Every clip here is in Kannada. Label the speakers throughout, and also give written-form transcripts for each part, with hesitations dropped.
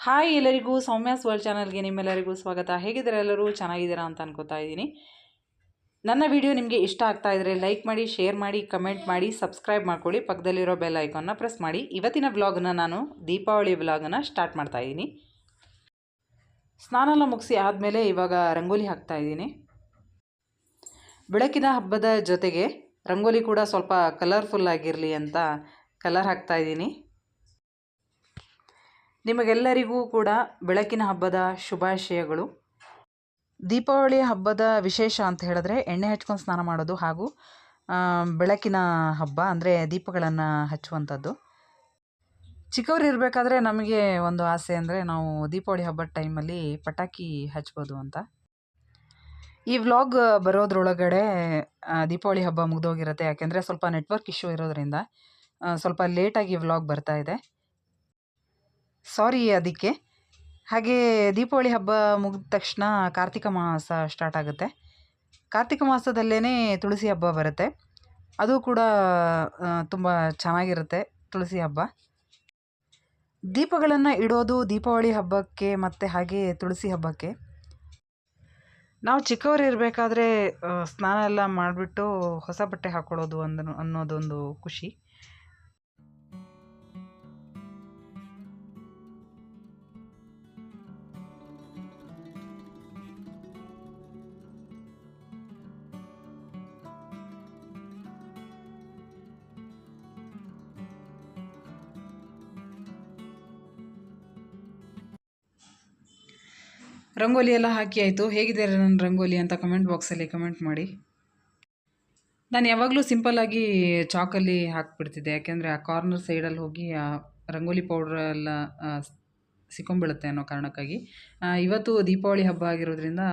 Speaker 1: ಹಾಯ್ ಎಲ್ಲರಿಗೂ ಸೌಮ್ಯಾಸ್ ವರ್ಲ್ಡ್ ಚಾನಲ್ಗೆ ನಿಮ್ಮೆಲ್ಲರಿಗೂ ಸ್ವಾಗತ. ಹೇಗಿದ್ದೀರಾ? ಎಲ್ಲರೂ ಚೆನ್ನಾಗಿದ್ದೀರಾ ಅಂತ ಅನ್ಕೋತಾ ಇದ್ದೀನಿ. ನನ್ನ ವಿಡಿಯೋ ನಿಮಗೆ ಇಷ್ಟ ಆಗ್ತಾ ಇದ್ದರೆ ಲೈಕ್ ಮಾಡಿ, ಶೇರ್ ಮಾಡಿ, ಕಮೆಂಟ್ ಮಾಡಿ, ಸಬ್ಸ್ಕ್ರೈಬ್ ಮಾಡ್ಕೊಳ್ಳಿ. ಪಕ್ಕದಲ್ಲಿರೋ ಬೆಲ್ ಐಕಾನ್ನ ಪ್ರೆಸ್ ಮಾಡಿ. ಇವತ್ತಿನ ವ್ಲಾಗ್ನ ನಾನು ದೀಪಾವಳಿ ವ್ಲಾಗನ್ನು ಸ್ಟಾರ್ಟ್ ಮಾಡ್ತಾ ಇದ್ದೀನಿ. ಸ್ನಾನ ಎಲ್ಲ ಮುಗಿಸಿ ಆದಮೇಲೆ ಇವಾಗ ರಂಗೋಲಿ ಹಾಕ್ತಾ ಇದ್ದೀನಿ. ಬೆಳಕಿನ ಹಬ್ಬದ ಜೊತೆಗೆ ರಂಗೋಲಿ ಕೂಡ ಸ್ವಲ್ಪ ಕಲರ್ಫುಲ್ ಆಗಿರಲಿ ಅಂತ ಕಲರ್ ಹಾಕ್ತಾ ಇದ್ದೀನಿ. ನಿಮಗೆಲ್ಲರಿಗೂ ಕೂಡ ಬೆಳಕಿನ ಹಬ್ಬದ ಶುಭಾಶಯಗಳು. ದೀಪಾವಳಿ ಹಬ್ಬದ ವಿಶೇಷ ಅಂತ ಹೇಳಿದ್ರೆ ಎಣ್ಣೆ ಹಚ್ಕೊಂಡು ಸ್ನಾನ ಮಾಡೋದು ಹಾಗೂ ಬೆಳಕಿನ ಹಬ್ಬ ಅಂದರೆ ದೀಪಗಳನ್ನು ಹಚ್ಚುವಂಥದ್ದು. ಚಿಕ್ಕವರು ಇರಬೇಕಾದ್ರೆ ನಮಗೆ ಒಂದು ಆಸೆ ಅಂದರೆ ನಾವು ದೀಪಾವಳಿ ಹಬ್ಬದ ಟೈಮಲ್ಲಿ ಪಟಾಕಿ ಹಚ್ಬೋದು ಅಂತ. ಈ ವ್ಲಾಗ್ ಬರೋದ್ರೊಳಗಡೆ ದೀಪಾವಳಿ ಹಬ್ಬ ಮುಗಿದೋಗಿರುತ್ತೆ. ಯಾಕೆಂದರೆ ಸ್ವಲ್ಪ ನೆಟ್ವರ್ಕ್ ಇಶ್ಯೂ ಇರೋದರಿಂದ ಸ್ವಲ್ಪ ಲೇಟಾಗಿ ವ್ಲಾಗ್ ಬರ್ತಾ ಇದೆ, ಸಾರಿ ಅದಕ್ಕೆ. ಹಾಗೆ ದೀಪಾವಳಿ ಹಬ್ಬ ಮುಗಿದ ತಕ್ಷಣ ಕಾರ್ತಿಕ ಮಾಸ ಸ್ಟಾರ್ಟ್ ಆಗುತ್ತೆ. ಕಾರ್ತಿಕ ಮಾಸದಲ್ಲೇ ತುಳಸಿ ಹಬ್ಬ ಬರುತ್ತೆ. ಅದು ಕೂಡ ತುಂಬ ಚೆನ್ನಾಗಿರುತ್ತೆ ತುಳಸಿ ಹಬ್ಬ. ದೀಪಗಳನ್ನು ಇಡೋದು ದೀಪಾವಳಿ ಹಬ್ಬಕ್ಕೆ ಮತ್ತು ಹಾಗೆ ತುಳಸಿ ಹಬ್ಬಕ್ಕೆ. ನಾವು ಚಿಕ್ಕವರು ಇರಬೇಕಾದ್ರೆ ಸ್ನಾನ ಎಲ್ಲ ಮಾಡಿಬಿಟ್ಟು ಹೊಸ ಬಟ್ಟೆ ಹಾಕ್ಕೊಳ್ಳೋದು ಅನ್ನೋದೊಂದು ಖುಷಿ. ರಂಗೋಲಿ ಎಲ್ಲ ಹಾಕಿ ಆಯಿತು. ಹೇಗಿದ್ದಾರೆ ನನ್ನ ರಂಗೋಲಿ ಅಂತ ಕಮೆಂಟ್ ಬಾಕ್ಸಲ್ಲಿ ಕಮೆಂಟ್ ಮಾಡಿ. ನಾನು ಯಾವಾಗಲೂ ಸಿಂಪಲ್ಲಾಗಿ ಚಾಕಲ್ಲಿ ಹಾಕಿಬಿಡ್ತಿದ್ದೆ, ಯಾಕೆಂದರೆ ಆ ಕಾರ್ನರ್ ಸೈಡಲ್ಲಿ ಹೋಗಿ ಆ ರಂಗೋಲಿ ಪೌಡ್ರ್ ಎಲ್ಲ ಸಿಕ್ಕೊಂಬೀಳುತ್ತೆ ಅನ್ನೋ ಕಾರಣಕ್ಕಾಗಿ. ಇವತ್ತು ದೀಪಾವಳಿ ಹಬ್ಬ ಆಗಿರೋದ್ರಿಂದ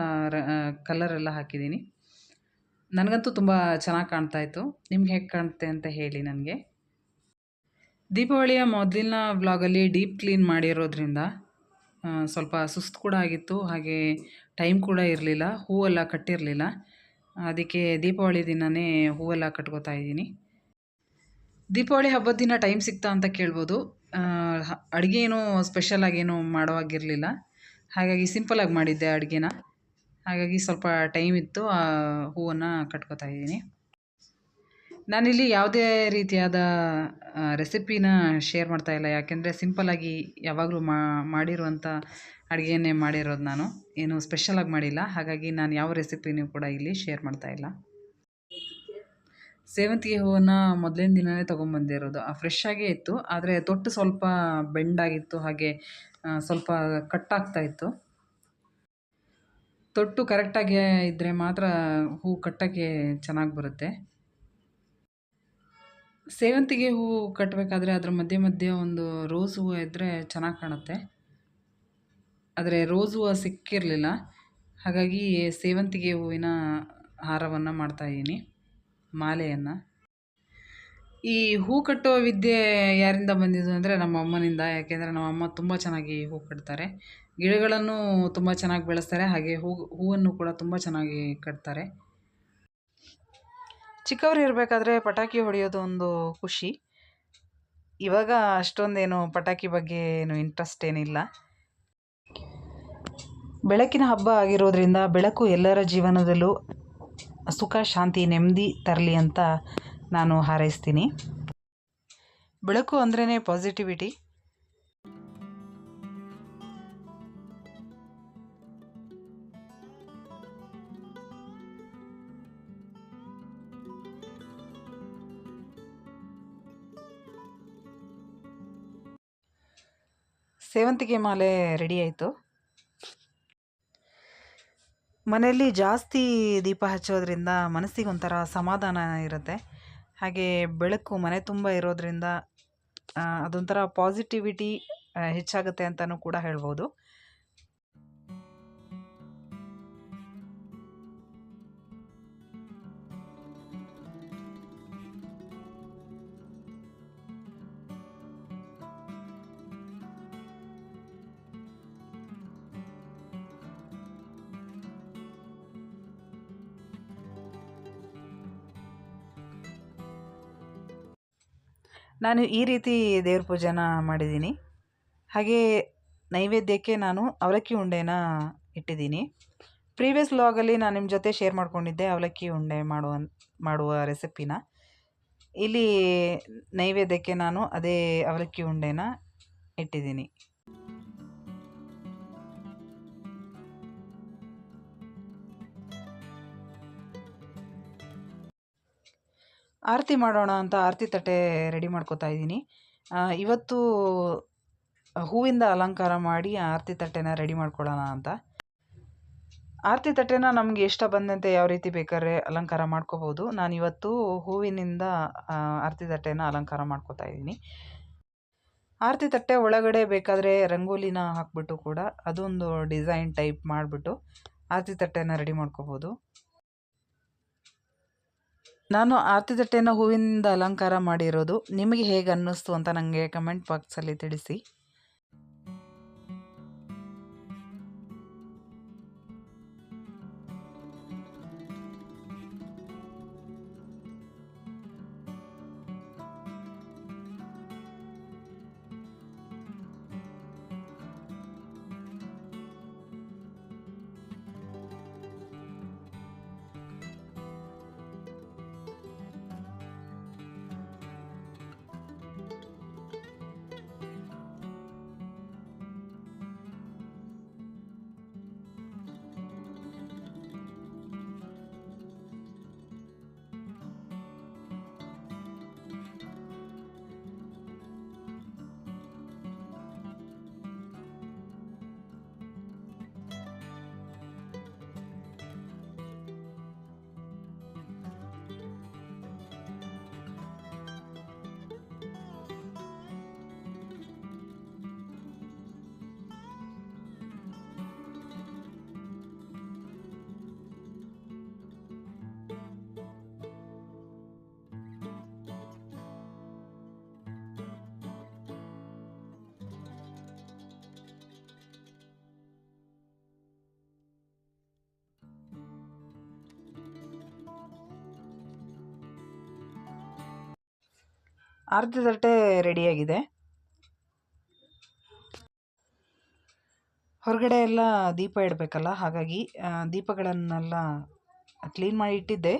Speaker 1: ಕಲರೆಲ್ಲ ಹಾಕಿದ್ದೀನಿ. ನನಗಂತೂ ತುಂಬ ಚೆನ್ನಾಗಿ ಕಾಣ್ತಾಯಿತ್ತು. ನಿಮ್ಗೆ ಹೇಗೆ ಕಾಣುತ್ತೆ ಅಂತ ಹೇಳಿ ನನಗೆ. ದೀಪಾವಳಿಯ ಮೊದಲಿನ ವ್ಲಾಗಲ್ಲಿ ಡೀಪ್ ಕ್ಲೀನ್ ಮಾಡಿರೋದ್ರಿಂದ ಸ್ವಲ್ಪ ಸುಸ್ತು ಕೂಡ ಆಗಿತ್ತು, ಹಾಗೆ ಟೈಮ್ ಕೂಡ ಇರಲಿಲ್ಲ, ಹೂವೆಲ್ಲ ಕಟ್ಟಿರಲಿಲ್ಲ. ಅದಕ್ಕೆ ದೀಪಾವಳಿ ದಿನವೇ ಹೂವೆಲ್ಲ ಕಟ್ಕೋತಾ ಇದ್ದೀನಿ. ದೀಪಾವಳಿ ಹಬ್ಬದ ದಿನ ಟೈಮ್ ಸಿಗ್ತಾ ಅಂತ ಕೇಳ್ಬೋದು. ಅಡುಗೆ ಏನೂ ಸ್ಪೆಷಲಾಗೇನು ಮಾಡೋವಾಗಿರಲಿಲ್ಲ, ಹಾಗಾಗಿ ಸಿಂಪಲಾಗಿ ಮಾಡಿದ್ದೆ ಅಡುಗೆನ. ಹಾಗಾಗಿ ಸ್ವಲ್ಪ ಟೈಮ್ ಇತ್ತು, ಹೂವನ್ನು ಕಟ್ಕೋತಾ ಇದ್ದೀನಿ. ನಾನಿಲ್ಲಿ ಯಾವುದೇ ರೀತಿಯಾದ ರೆಸಿಪಿನ ಶೇರ್ ಮಾಡ್ತಾಯಿಲ್ಲ, ಯಾಕೆಂದರೆ ಸಿಂಪಲ್ಲಾಗಿ ಯಾವಾಗಲೂ ಮಾಡಿರುವಂಥ ಅಡುಗೆಯನ್ನೇ ಮಾಡಿರೋದು ನಾನು. ಏನು ಸ್ಪೆಷಲಾಗಿ ಮಾಡಿಲ್ಲ, ಹಾಗಾಗಿ ನಾನು ಯಾವ ರೆಸಿಪಿನೂ ಕೂಡ ಇಲ್ಲಿ ಶೇರ್ ಮಾಡ್ತಾಯಿಲ್ಲ. ಸೇವಂತಿಗೆ ಹೂವನ್ನು ಮೊದಲಿನ ದಿನವೇ ತೊಗೊಂಬಂದಿರೋದು. ಫ್ರೆಶ್ಶಾಗೇ ಇತ್ತು, ಆದರೆ ತೊಟ್ಟು ಸ್ವಲ್ಪ ಬೆಂಡಾಗಿತ್ತು, ಹಾಗೆ ಸ್ವಲ್ಪ ಕಟ್ಟಾಗ್ತಾಯಿತ್ತು. ತೊಟ್ಟು ಕರೆಕ್ಟಾಗಿ ಇದ್ದರೆ ಮಾತ್ರ ಹೂ ಕಟ್ಟೋಕ್ಕೆ ಚೆನ್ನಾಗಿ ಬರುತ್ತೆ. ಸೇವಂತಿಗೆ ಹೂವು ಕಟ್ಟಬೇಕಾದ್ರೆ ಅದ್ರ ಮಧ್ಯೆ ಮಧ್ಯೆ ಒಂದು ರೋಸ್ ಹೂವು ಇದ್ದರೆ ಚೆನ್ನಾಗಿ ಕಾಣುತ್ತೆ. ಆದರೆ ರೋಸ್ ಹೂವು ಸಿಕ್ಕಿರಲಿಲ್ಲ, ಹಾಗಾಗಿ ಸೇವಂತಿಗೆ ಹೂವಿನ ಹಾರವನ್ನು ಮಾಡ್ತಾಯಿದ್ದೀನಿ, ಮಾಲೆಯನ್ನು. ಈ ಹೂ ಕಟ್ಟೋ ವಿದ್ಯೆ ಯಾರಿಂದ ಬಂದಿದ್ದು ಅಂದರೆ ನಮ್ಮ ಅಮ್ಮನಿಂದ. ಯಾಕೆಂದರೆ ನಮ್ಮ ಅಮ್ಮ ತುಂಬ ಚೆನ್ನಾಗಿ ಹೂ ಕಟ್ತಾರೆ, ಗಿಡಗಳನ್ನು ತುಂಬ ಚೆನ್ನಾಗಿ ಬೆಳೆಸ್ತಾರೆ, ಹಾಗೆ ಹೂವನ್ನು ಕೂಡ ತುಂಬ ಚೆನ್ನಾಗಿ ಕಟ್ತಾರೆ. ಚಿಕ್ಕವರು ಇರಬೇಕಾದ್ರೆ ಪಟಾಕಿ ಹೊಡೆಯೋದು ಒಂದು ಖುಷಿ. ಇವಾಗ ಅಷ್ಟೊಂದೇನು ಪಟಾಕಿ ಬಗ್ಗೆ ಏನು ಇಂಟ್ರೆಸ್ಟ್ ಏನಿಲ್ಲ. ಬೆಳಕಿನ ಹಬ್ಬ ಆಗಿರೋದ್ರಿಂದ ಬೆಳಕು ಎಲ್ಲರ ಜೀವನದಲ್ಲೂ ಸುಖ, ಶಾಂತಿ, ನೆಮ್ಮದಿ ತರಲಿ ಅಂತ ನಾನು ಹಾರೈಸ್ತೀನಿ. ಬೆಳಕು ಅಂದ್ರೇ ಪಾಸಿಟಿವಿಟಿ. ಸೇವಂತಿಗೆ ಮಾಲೆ ರೆಡಿ ಆಯಿತು. ಮನೆಯಲ್ಲಿ ಜಾಸ್ತಿ ದೀಪ ಹಚ್ಚೋದ್ರಿಂದ ಮನಸ್ಸಿಗೆ ಒಂಥರ ಸಮಾಧಾನ ಇರುತ್ತೆ, ಹಾಗೆ ಬೆಳಕು ಮನೆ ತುಂಬ ಇರೋದ್ರಿಂದ ಅದೊಂಥರ ಪಾಸಿಟಿವಿಟಿ ಹೆಚ್ಚಾಗುತ್ತೆ ಅಂತಲೂ ಕೂಡ ಹೇಳ್ಬೋದು. ನಾನು ಈ ರೀತಿ ದೇವ್ರ ಪೂಜೆನ ಮಾಡಿದ್ದೀನಿ. ಹಾಗೆ ನೈವೇದ್ಯಕ್ಕೆ ನಾನು ಅವಲಕ್ಕಿ ಉಂಡೆನ ಇಟ್ಟಿದ್ದೀನಿ. ಪ್ರೀವಿಯಸ್ ವ್ಲಾಗಲ್ಲಿ ನಾನು ನಿಮ್ಮ ಜೊತೆ ಶೇರ್ ಮಾಡ್ಕೊಂಡಿದ್ದೆ ಅವಲಕ್ಕಿ ಉಂಡೆ ಮಾಡುವ ರೆಸಿಪಿನ. ಇಲ್ಲಿ ನೈವೇದ್ಯಕ್ಕೆ ನಾನು ಅದೇ ಅವಲಕ್ಕಿ ಉಂಡೆನ ಇಟ್ಟಿದ್ದೀನಿ. ಆರತಿ ಮಾಡೋಣ ಅಂತ ಆರತಿ ತಟ್ಟೆ ರೆಡಿ ಮಾಡ್ಕೋತಾ ಇದ್ದೀನಿ. ಇವತ್ತು ಹೂವಿಂದ ಅಲಂಕಾರ ಮಾಡಿ ಆರತಿ ತಟ್ಟೆನ ರೆಡಿ ಮಾಡ್ಕೊಳ್ಳೋಣ ಅಂತ. ಆರತಿ ತಟ್ಟೆನ ನಮಗೆ ಇಷ್ಟ ಬಂದಂತೆ ಯಾವ ರೀತಿ ಬೇಕಾದ್ರೆ ಅಲಂಕಾರ ಮಾಡ್ಕೋಬೋದು. ನಾನಿವತ್ತು ಹೂವಿನಿಂದ ಆರತಿ ತಟ್ಟೆನ ಅಲಂಕಾರ ಮಾಡ್ಕೋತಾ ಇದ್ದೀನಿ. ಆರತಿ ತಟ್ಟೆ ಒಳಗಡೆ ಬೇಕಾದರೆ ರಂಗೋಲಿನ ಹಾಕ್ಬಿಟ್ಟು ಕೂಡ ಅದೊಂದು ಡಿಸೈನ್ ಟೈಪ್ ಮಾಡಿಬಿಟ್ಟು ಆರತಿ ತಟ್ಟೆನ ರೆಡಿ ಮಾಡ್ಕೋಬೋದು. ನಾನು ಆರತಿ ತಟ್ಟೆನ ಹೂವಿನಿಂದ ಅಲಂಕಾರ ಮಾಡಿರೋದು ನಿಮಗೆ ಹೇಗೆ ಅನ್ನಿಸ್ತು ಅಂತ ನನಗೆ ಕಮೆಂಟ್ ಬಾಕ್ಸಲ್ಲಿ ತಿಳಿಸಿ. ಆರತಿ ತಟ್ಟೆ ರೆಡಿಯಾಗಿದೆ. ಹೊರಗಡೆ ಎಲ್ಲ ದೀಪ ಇಡಬೇಕಲ್ಲ, ಹಾಗಾಗಿ ದೀಪಗಳನ್ನೆಲ್ಲ ಕ್ಲೀನ್ ಮಾಡಿ ಇಟ್ಟಿದ್ದೆ.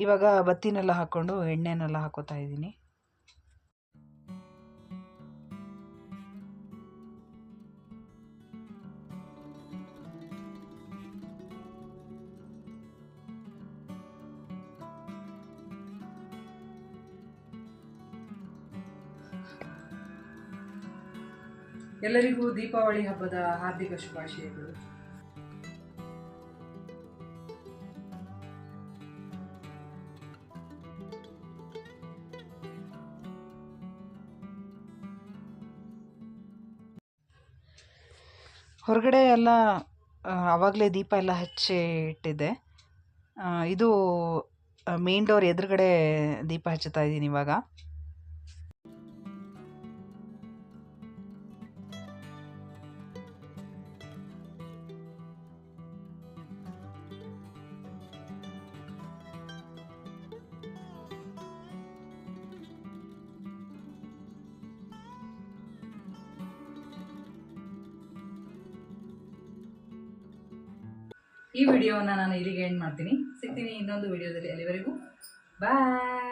Speaker 1: ಇವಾಗ ಬತ್ತಿನೆಲ್ಲ ಹಾಕ್ಕೊಂಡು ಎಣ್ಣೆನೆಲ್ಲ ಹಾಕೋತಾ ಇದ್ದೀನಿ. ಎಲ್ಲರಿಗೂ ದೀಪಾವಳಿ ಹಬ್ಬದ ಹಾರ್ದಿಕ ಶುಭಾಶಯಗಳು. ಹೊರಗಡೆ ಎಲ್ಲ ಆವಾಗಲೇ ದೀಪ ಎಲ್ಲ ಹಚ್ಚಿ ಇಟ್ಟಿದ್ದೆ. ಇದು ಮೇನ್ ಡೋರ್ ಎದುರುಗಡೆ ದೀಪ ಹಚ್ಚುತ್ತಾ ಇದ್ದೀನಿ ಇವಾಗ. ಈ ವಿಡಿಯೋವನ್ನು ನಾನು ಇಲ್ಲಿಗೆ ಎಂಡ್ ಮಾಡ್ತೀನಿ. ಸಿಗ್ತೀನಿ ಇನ್ನೊಂದು ವಿಡಿಯೋದಲ್ಲಿ. ಅಲ್ಲಿವರೆಗೂ ಬಾಯ್.